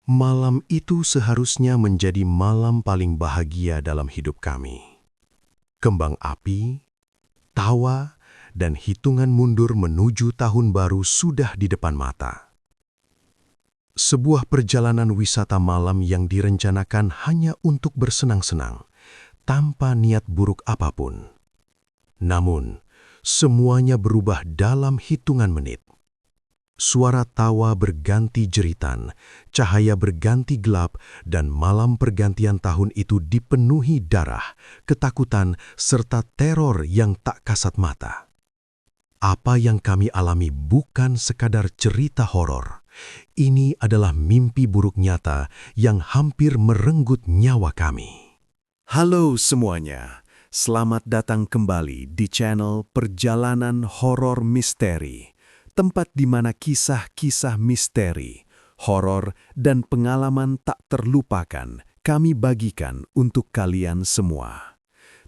Malam itu seharusnya menjadi malam paling bahagia dalam hidup kami. Kembang api, tawa, dan hitungan mundur menuju tahun baru sudah di depan mata. Sebuah perjalanan wisata malam yang direncanakan hanya untuk bersenang-senang, tanpa niat buruk apapun. Namun, semuanya berubah dalam hitungan menit. Suara tawa berganti jeritan, cahaya berganti gelap, dan malam pergantian tahun itu dipenuhi darah, ketakutan, serta teror yang tak kasat mata. Apa yang kami alami bukan sekadar cerita horor. Ini adalah mimpi buruk nyata yang hampir merenggut nyawa kami. Halo semuanya, selamat datang kembali di channel Perjalanan Horor Misteri, tempat di mana kisah-kisah misteri, horor, dan pengalaman tak terlupakan kami bagikan untuk kalian semua.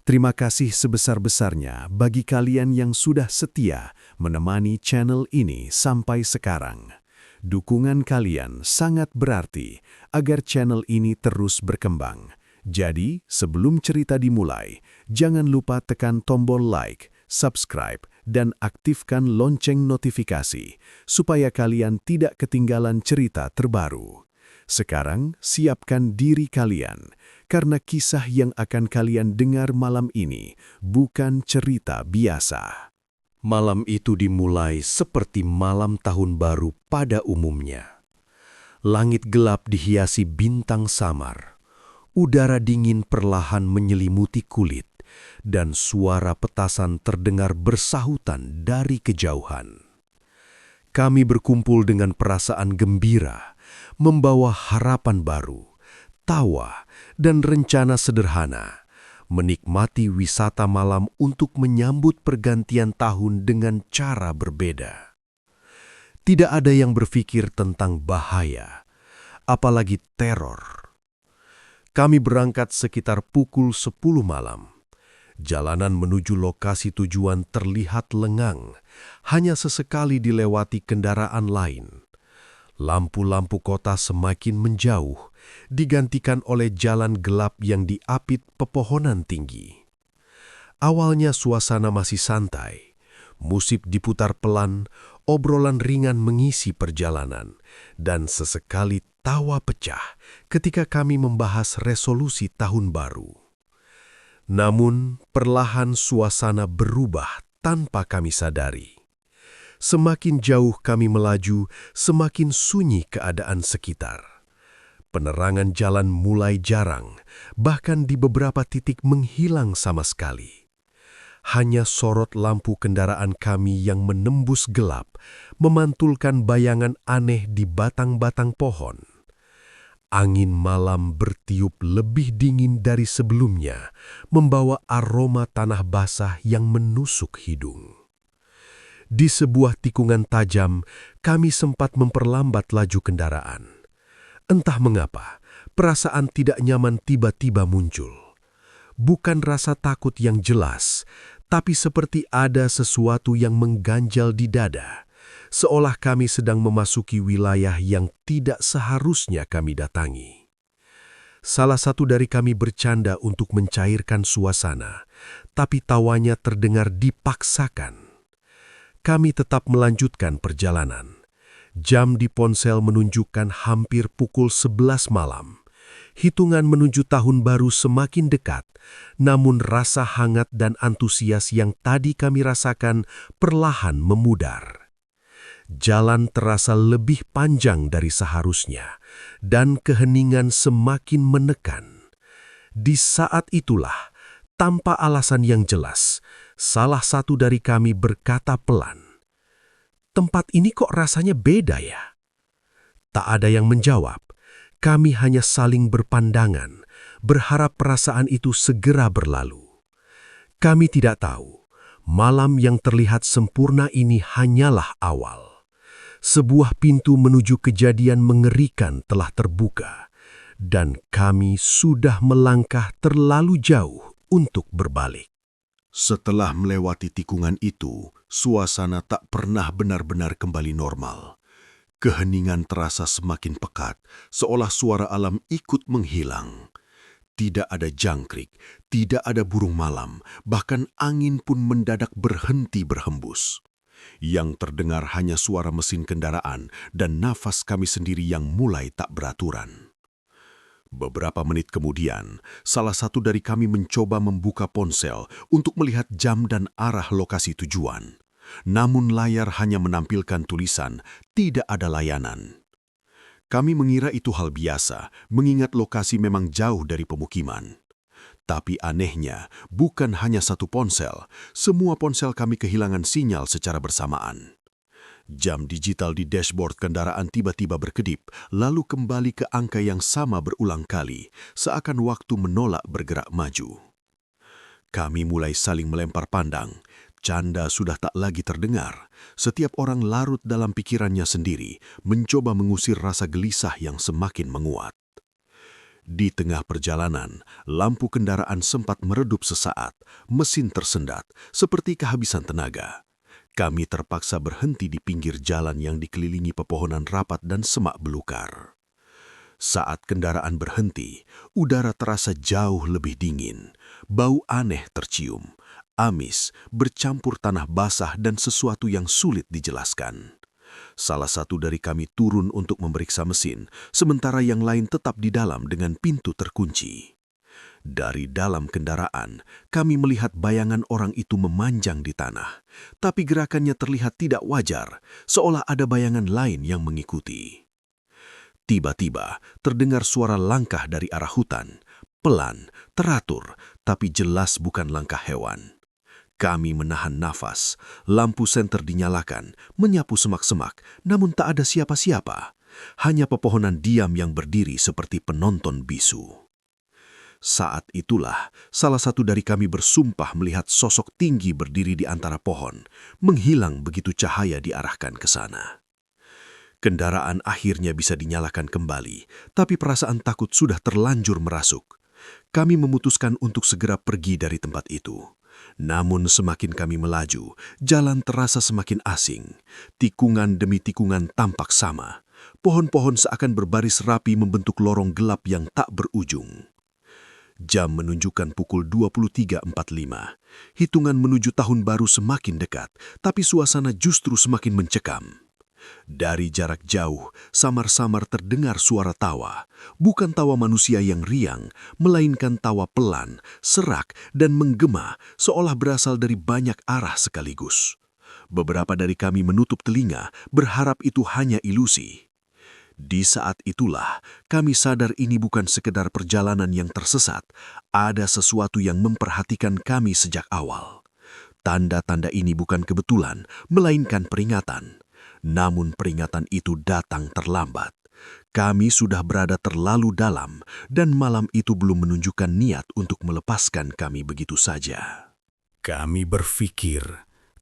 Terima kasih sebesar-besarnya bagi kalian yang sudah setia menemani channel ini sampai sekarang. Dukungan kalian sangat berarti agar channel ini terus berkembang. Jadi, sebelum cerita dimulai, jangan lupa tekan tombol like, subscribe, dan aktifkan lonceng notifikasi supaya kalian tidak ketinggalan cerita terbaru. Sekarang, siapkan diri kalian, karena kisah yang akan kalian dengar malam ini bukan cerita biasa. Malam itu dimulai seperti malam tahun baru pada umumnya. Langit gelap dihiasi bintang samar. Udara dingin perlahan menyelimuti kulit, dan suara petasan terdengar bersahutan dari kejauhan. Kami berkumpul dengan perasaan gembira, membawa harapan baru, tawa, dan rencana sederhana, menikmati wisata malam untuk menyambut pergantian tahun dengan cara berbeda. Tidak ada yang berpikir tentang bahaya, apalagi teror. Kami berangkat sekitar pukul 10 malam. Jalanan menuju lokasi tujuan terlihat lengang, hanya sesekali dilewati kendaraan lain. Lampu-lampu kota semakin menjauh, digantikan oleh jalan gelap yang diapit pepohonan tinggi. Awalnya suasana masih santai, musik diputar pelan, obrolan ringan mengisi perjalanan, dan sesekali tawa pecah ketika kami membahas resolusi tahun baru. Namun, perlahan suasana berubah tanpa kami sadari. Semakin jauh kami melaju, semakin sunyi keadaan sekitar. Penerangan jalan mulai jarang, bahkan di beberapa titik menghilang sama sekali. Hanya sorot lampu kendaraan kami yang menembus gelap, memantulkan bayangan aneh di batang-batang pohon. Angin malam bertiup lebih dingin dari sebelumnya, membawa aroma tanah basah yang menusuk hidung. Di sebuah tikungan tajam, kami sempat memperlambat laju kendaraan. Entah mengapa, perasaan tidak nyaman tiba-tiba muncul. Bukan rasa takut yang jelas, tapi seperti ada sesuatu yang mengganjal di dada, seolah kami sedang memasuki wilayah yang tidak seharusnya kami datangi. Salah satu dari kami bercanda untuk mencairkan suasana, tapi tawanya terdengar dipaksakan. Kami tetap melanjutkan perjalanan. Jam di ponsel menunjukkan hampir pukul 11 malam. Hitungan menuju tahun baru semakin dekat, namun rasa hangat dan antusias yang tadi kami rasakan perlahan memudar. Jalan terasa lebih panjang dari seharusnya, dan keheningan semakin menekan. Di saat itulah, tanpa alasan yang jelas, salah satu dari kami berkata pelan, "Tempat ini kok rasanya beda ya?" Tak ada yang menjawab. Kami hanya saling berpandangan, berharap perasaan itu segera berlalu. Kami tidak tahu, malam yang terlihat sempurna ini hanyalah awal. Sebuah pintu menuju kejadian mengerikan telah terbuka, dan kami sudah melangkah terlalu jauh untuk berbalik. Setelah melewati tikungan itu, suasana tak pernah benar-benar kembali normal. Keheningan terasa semakin pekat, seolah suara alam ikut menghilang. Tidak ada jangkrik, tidak ada burung malam, bahkan angin pun mendadak berhenti berhembus. Yang terdengar hanya suara mesin kendaraan dan nafas kami sendiri yang mulai tak beraturan. Beberapa menit kemudian, salah satu dari kami mencoba membuka ponsel untuk melihat jam dan arah lokasi tujuan. Namun layar hanya menampilkan tulisan, "Tidak ada layanan." Kami mengira itu hal biasa, mengingat lokasi memang jauh dari pemukiman. Tapi anehnya, bukan hanya satu ponsel, semua ponsel kami kehilangan sinyal secara bersamaan. Jam digital di dashboard kendaraan tiba-tiba berkedip, lalu kembali ke angka yang sama berulang kali, seakan waktu menolak bergerak maju. Kami mulai saling melempar pandang. Canda sudah tak lagi terdengar. Setiap orang larut dalam pikirannya sendiri, mencoba mengusir rasa gelisah yang semakin menguat. Di tengah perjalanan, lampu kendaraan sempat meredup sesaat, mesin tersendat, seperti kehabisan tenaga. Kami terpaksa berhenti di pinggir jalan yang dikelilingi pepohonan rapat dan semak belukar. Saat kendaraan berhenti, udara terasa jauh lebih dingin. Bau aneh tercium, amis, bercampur tanah basah dan sesuatu yang sulit dijelaskan. Salah satu dari kami turun untuk memeriksa mesin, sementara yang lain tetap di dalam dengan pintu terkunci. Dari dalam kendaraan, kami melihat bayangan orang itu memanjang di tanah, tapi gerakannya terlihat tidak wajar, seolah ada bayangan lain yang mengikuti. Tiba-tiba, terdengar suara langkah dari arah hutan, pelan, teratur, tapi jelas bukan langkah hewan. Kami menahan nafas, lampu senter dinyalakan, menyapu semak-semak, namun tak ada siapa-siapa. Hanya pepohonan diam yang berdiri seperti penonton bisu. Saat itulah, salah satu dari kami bersumpah melihat sosok tinggi berdiri di antara pohon, menghilang begitu cahaya diarahkan ke sana. Kendaraan akhirnya bisa dinyalakan kembali, tapi perasaan takut sudah terlanjur merasuk. Kami memutuskan untuk segera pergi dari tempat itu. Namun semakin kami melaju, jalan terasa semakin asing. Tikungan demi tikungan tampak sama. Pohon-pohon seakan berbaris rapi membentuk lorong gelap yang tak berujung. Jam menunjukkan pukul 23.45. Hitungan menuju tahun baru semakin dekat, tapi suasana justru semakin mencekam. Dari jarak jauh, samar-samar terdengar suara tawa. Bukan tawa manusia yang riang, melainkan tawa pelan, serak, dan menggema, seolah berasal dari banyak arah sekaligus. Beberapa dari kami menutup telinga, berharap itu hanya ilusi. Di saat itulah, kami sadar ini bukan sekedar perjalanan yang tersesat. Ada sesuatu yang memperhatikan kami sejak awal. Tanda-tanda ini bukan kebetulan, melainkan peringatan. Namun peringatan itu datang terlambat. Kami sudah berada terlalu dalam dan malam itu belum menunjukkan niat untuk melepaskan kami begitu saja. Kami berpikir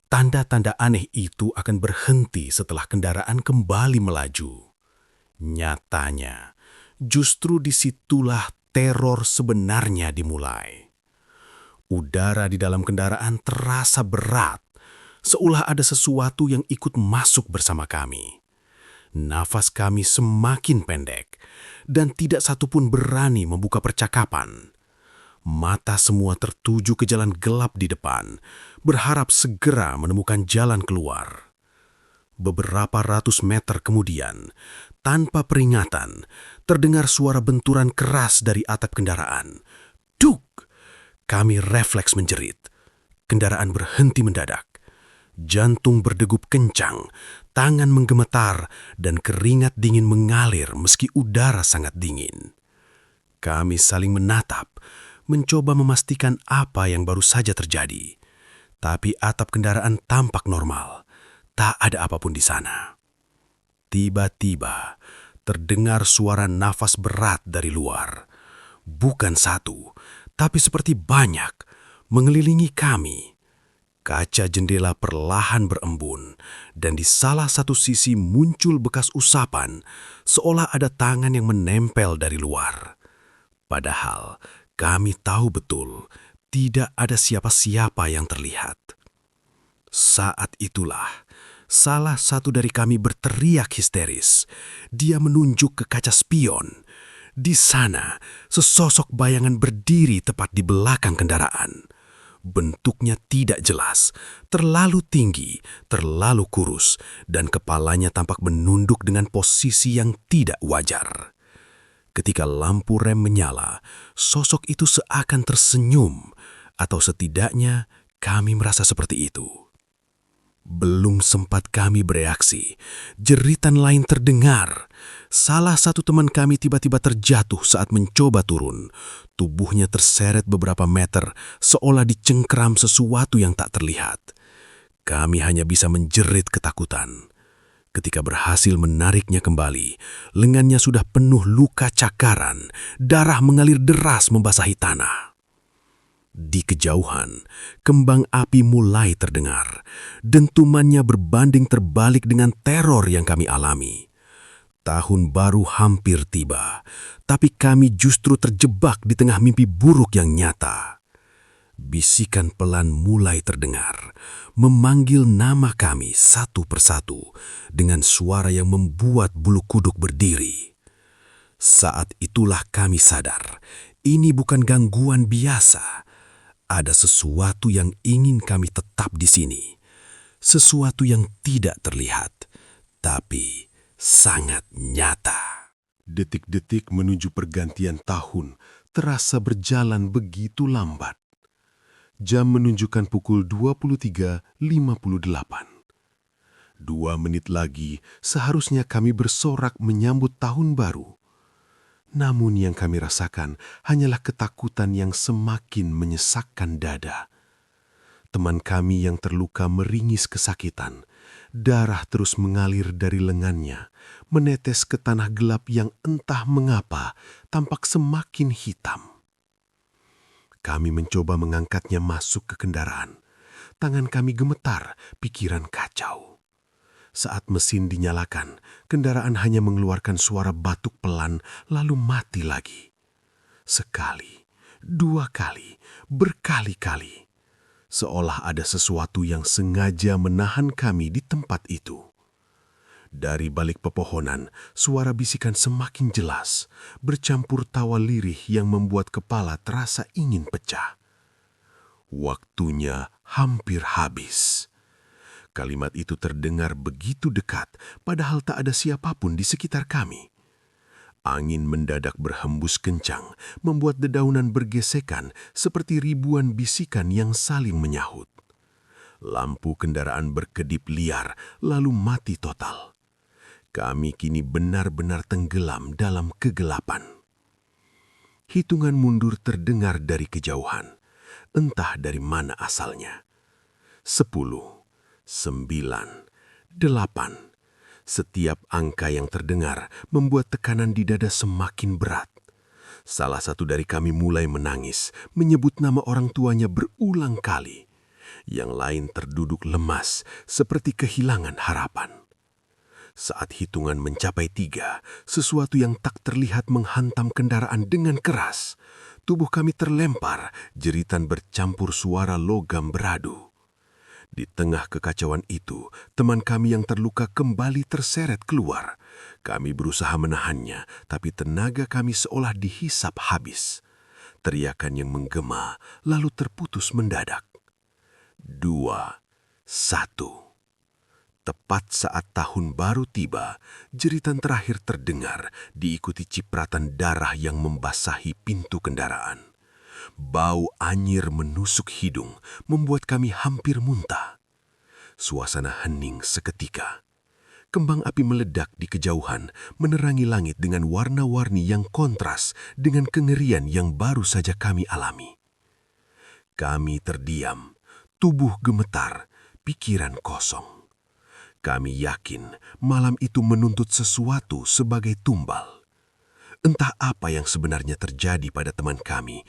tanda-tanda aneh itu akan berhenti setelah kendaraan kembali melaju. Nyatanya, justru disitulah teror sebenarnya dimulai. Udara di dalam kendaraan terasa berat, seolah ada sesuatu yang ikut masuk bersama kami. Nafas kami semakin pendek, dan tidak satupun berani membuka percakapan. Mata semua tertuju ke jalan gelap di depan, berharap segera menemukan jalan keluar. Beberapa ratus meter kemudian, tanpa peringatan, terdengar suara benturan keras dari atap kendaraan. Duk! Kami refleks menjerit. Kendaraan berhenti mendadak. Jantung berdegup kencang, tangan menggemetar, dan keringat dingin mengalir meski udara sangat dingin. Kami saling menatap, mencoba memastikan apa yang baru saja terjadi. Tapi atap kendaraan tampak normal, tak ada apapun di sana. Tiba-tiba, terdengar suara nafas berat dari luar. Bukan satu, tapi seperti banyak, mengelilingi kami. Kaca jendela perlahan berembun, dan di salah satu sisi muncul bekas usapan, seolah ada tangan yang menempel dari luar. Padahal kami tahu betul, tidak ada siapa-siapa yang terlihat. Saat itulah, Salah satu dari kami berteriak histeris. Dia menunjuk ke kaca spion. Di sana, sesosok bayangan berdiri tepat di belakang kendaraan. Bentuknya tidak jelas, terlalu tinggi, terlalu kurus, dan kepalanya tampak menunduk dengan posisi yang tidak wajar. Ketika lampu rem menyala, sosok itu seakan tersenyum, atau setidaknya kami merasa seperti itu. Belum sempat kami bereaksi, jeritan lain terdengar. Salah satu teman kami tiba-tiba terjatuh saat mencoba turun. Tubuhnya terseret beberapa meter, seolah dicengkeram sesuatu yang tak terlihat. Kami hanya bisa menjerit ketakutan. Ketika berhasil menariknya kembali, lengannya sudah penuh luka cakaran, darah mengalir deras membasahi tanah. Di kejauhan, kembang api mulai terdengar. Dentumannya berbanding terbalik dengan teror yang kami alami. Tahun baru hampir tiba, tapi kami justru terjebak di tengah mimpi buruk yang nyata. Bisikan pelan mulai terdengar, memanggil nama kami satu persatu dengan suara yang membuat bulu kuduk berdiri. Saat itulah kami sadar, ini bukan gangguan biasa. Ada sesuatu yang ingin kami tetap di sini. Sesuatu yang tidak terlihat, tapi sangat nyata. Detik-detik menuju pergantian tahun terasa berjalan begitu lambat. Jam menunjukkan pukul 23.58. 2 menit lagi seharusnya kami bersorak menyambut tahun baru. Namun yang kami rasakan hanyalah ketakutan yang semakin menyesakkan dada. Teman kami yang terluka meringis kesakitan. Darah terus mengalir dari lengannya, menetes ke tanah gelap yang entah mengapa tampak semakin hitam. Kami mencoba mengangkatnya masuk ke kendaraan. Tangan kami gemetar, pikiran kacau. Saat mesin dinyalakan, kendaraan hanya mengeluarkan suara batuk pelan lalu mati lagi. Sekali, 2 kali, berkali-kali. Seolah ada sesuatu yang sengaja menahan kami di tempat itu. Dari balik pepohonan, suara bisikan semakin jelas, bercampur tawa lirih yang membuat kepala terasa ingin pecah. Waktunya hampir habis. Kalimat itu terdengar begitu dekat, padahal tak ada siapapun di sekitar kami. Angin mendadak berhembus kencang, membuat dedaunan bergesekan seperti ribuan bisikan yang saling menyahut. Lampu kendaraan berkedip liar, lalu mati total. Kami kini benar-benar tenggelam dalam kegelapan. Hitungan mundur terdengar dari kejauhan, entah dari mana asalnya. 10, 9, 8. Setiap angka yang terdengar membuat tekanan di dada semakin berat. Salah satu dari kami mulai menangis, menyebut nama orang tuanya berulang kali. Yang lain terduduk lemas, seperti kehilangan harapan. Saat hitungan mencapai 3, sesuatu yang tak terlihat menghantam kendaraan dengan keras. Tubuh kami terlempar, jeritan bercampur suara logam beradu. Di tengah kekacauan itu, teman kami yang terluka kembali terseret keluar. Kami berusaha menahannya, tapi tenaga kami seolah dihisap habis. Teriakan yang menggema, lalu terputus mendadak. 2, 1. Tepat saat tahun baru tiba, jeritan terakhir terdengar, diikuti cipratan darah yang membasahi pintu kendaraan. Bau anyir menusuk hidung, membuat kami hampir muntah. Suasana hening seketika. Kembang api meledak di kejauhan, menerangi langit dengan warna-warni yang kontras dengan kengerian yang baru saja kami alami. Kami terdiam, tubuh gemetar, pikiran kosong. Kami yakin malam itu menuntut sesuatu sebagai tumbal. Entah apa yang sebenarnya terjadi pada teman kami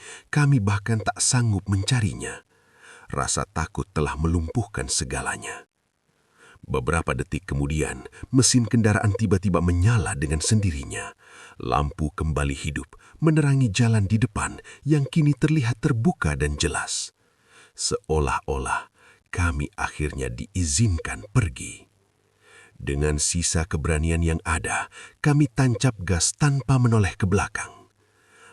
bahkan tak sanggup mencarinya. Rasa takut telah melumpuhkan segalanya. Beberapa detik kemudian, mesin kendaraan tiba-tiba menyala dengan sendirinya. Lampu kembali hidup, menerangi jalan di depan yang kini terlihat terbuka dan jelas. Seolah-olah kami akhirnya diizinkan pergi. Dengan sisa keberanian yang ada, kami tancap gas tanpa menoleh ke belakang.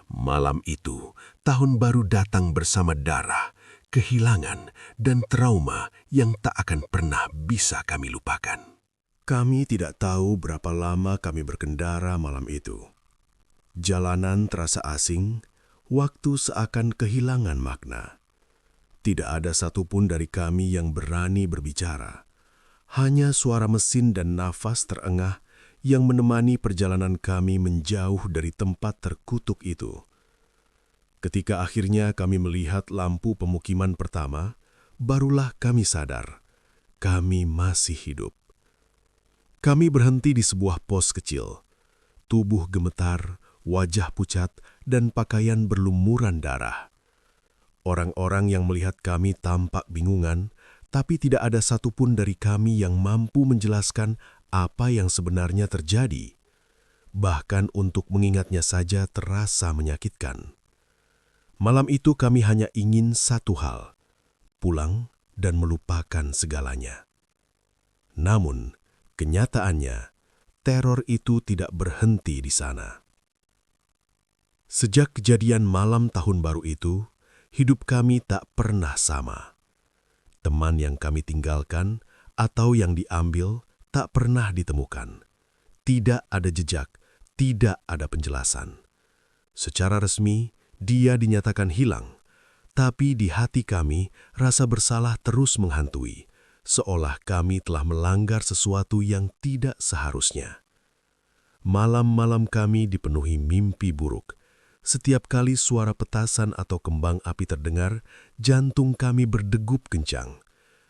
Malam itu, tahun baru datang bersama darah, kehilangan, dan trauma yang tak akan pernah bisa kami lupakan. Kami tidak tahu berapa lama kami berkendara malam itu. Jalanan terasa asing, waktu seakan kehilangan makna. Tidak ada satupun dari kami yang berani berbicara. Hanya suara mesin dan nafas terengah yang menemani perjalanan kami menjauh dari tempat terkutuk itu. Ketika akhirnya kami melihat lampu pemukiman pertama, barulah kami sadar, kami masih hidup. Kami berhenti di sebuah pos kecil. Tubuh gemetar, wajah pucat, dan pakaian berlumuran darah. Orang-orang yang melihat kami tampak bingungan, tapi tidak ada satupun dari kami yang mampu menjelaskan apa yang sebenarnya terjadi. Bahkan untuk mengingatnya saja terasa menyakitkan. Malam itu kami hanya ingin satu hal, pulang dan melupakan segalanya. Namun, kenyataannya, teror itu tidak berhenti di sana. Sejak kejadian malam tahun baru itu, hidup kami tak pernah sama. Teman yang kami tinggalkan atau yang diambil tak pernah ditemukan. Tidak ada jejak, tidak ada penjelasan. Secara resmi, dia dinyatakan hilang, tapi di hati kami rasa bersalah terus menghantui, seolah kami telah melanggar sesuatu yang tidak seharusnya. Malam-malam kami dipenuhi mimpi buruk. Setiap kali suara petasan atau kembang api terdengar, jantung kami berdegup kencang.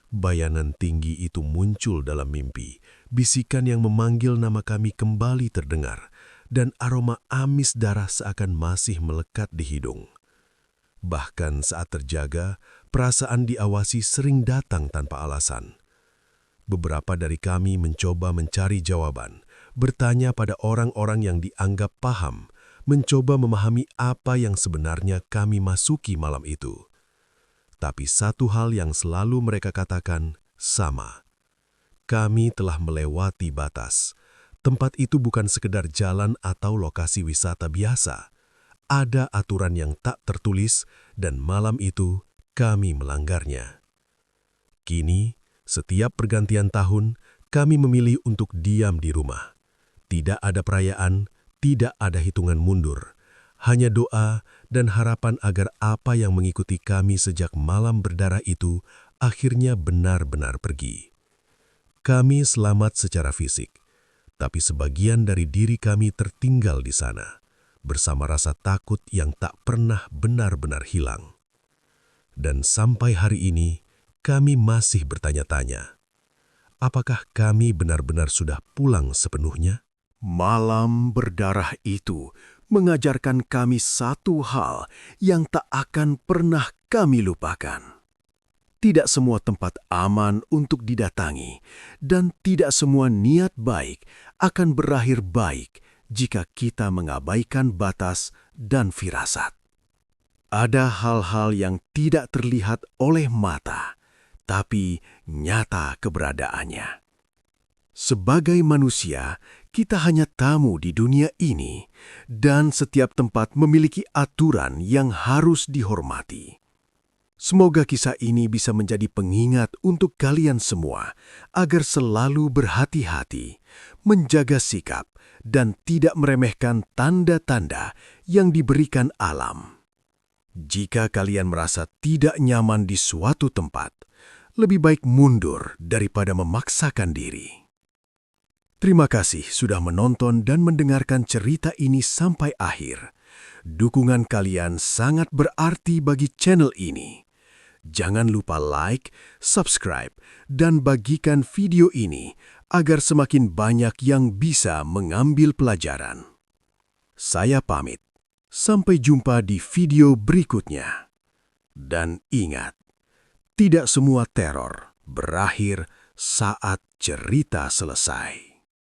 Bayangan tinggi itu muncul dalam mimpi, bisikan yang memanggil nama kami kembali terdengar, dan aroma amis darah seakan masih melekat di hidung. Bahkan saat terjaga, perasaan diawasi sering datang tanpa alasan. Beberapa dari kami mencoba mencari jawaban, bertanya pada orang-orang yang dianggap paham, mencoba memahami apa yang sebenarnya kami masuki malam itu. Tapi satu hal yang selalu mereka katakan sama. Kami telah melewati batas. Tempat itu bukan sekedar jalan atau lokasi wisata biasa. Ada aturan yang tak tertulis dan malam itu kami melanggarnya. Kini, setiap pergantian tahun, kami memilih untuk diam di rumah. Tidak ada perayaan, tidak ada hitungan mundur, hanya doa dan harapan agar apa yang mengikuti kami sejak malam berdarah itu akhirnya benar-benar pergi. Kami selamat secara fisik, tapi sebagian dari diri kami tertinggal di sana, bersama rasa takut yang tak pernah benar-benar hilang. Dan sampai hari ini, kami masih bertanya-tanya, apakah kami benar-benar sudah pulang sepenuhnya? Malam berdarah itu mengajarkan kami satu hal yang tak akan pernah kami lupakan. Tidak semua tempat aman untuk didatangi, dan tidak semua niat baik akan berakhir baik jika kita mengabaikan batas dan firasat. Ada hal-hal yang tidak terlihat oleh mata, tapi nyata keberadaannya. Sebagai manusia, kita hanya tamu di dunia ini, dan setiap tempat memiliki aturan yang harus dihormati. Semoga kisah ini bisa menjadi pengingat untuk kalian semua, agar selalu berhati-hati, menjaga sikap, dan tidak meremehkan tanda-tanda yang diberikan alam. Jika kalian merasa tidak nyaman di suatu tempat, lebih baik mundur daripada memaksakan diri. Terima kasih sudah menonton dan mendengarkan cerita ini sampai akhir. Dukungan kalian sangat berarti bagi channel ini. Jangan lupa like, subscribe, dan bagikan video ini agar semakin banyak yang bisa mengambil pelajaran. Saya pamit. Sampai jumpa di video berikutnya. Dan ingat, tidak semua teror berakhir saat cerita selesai.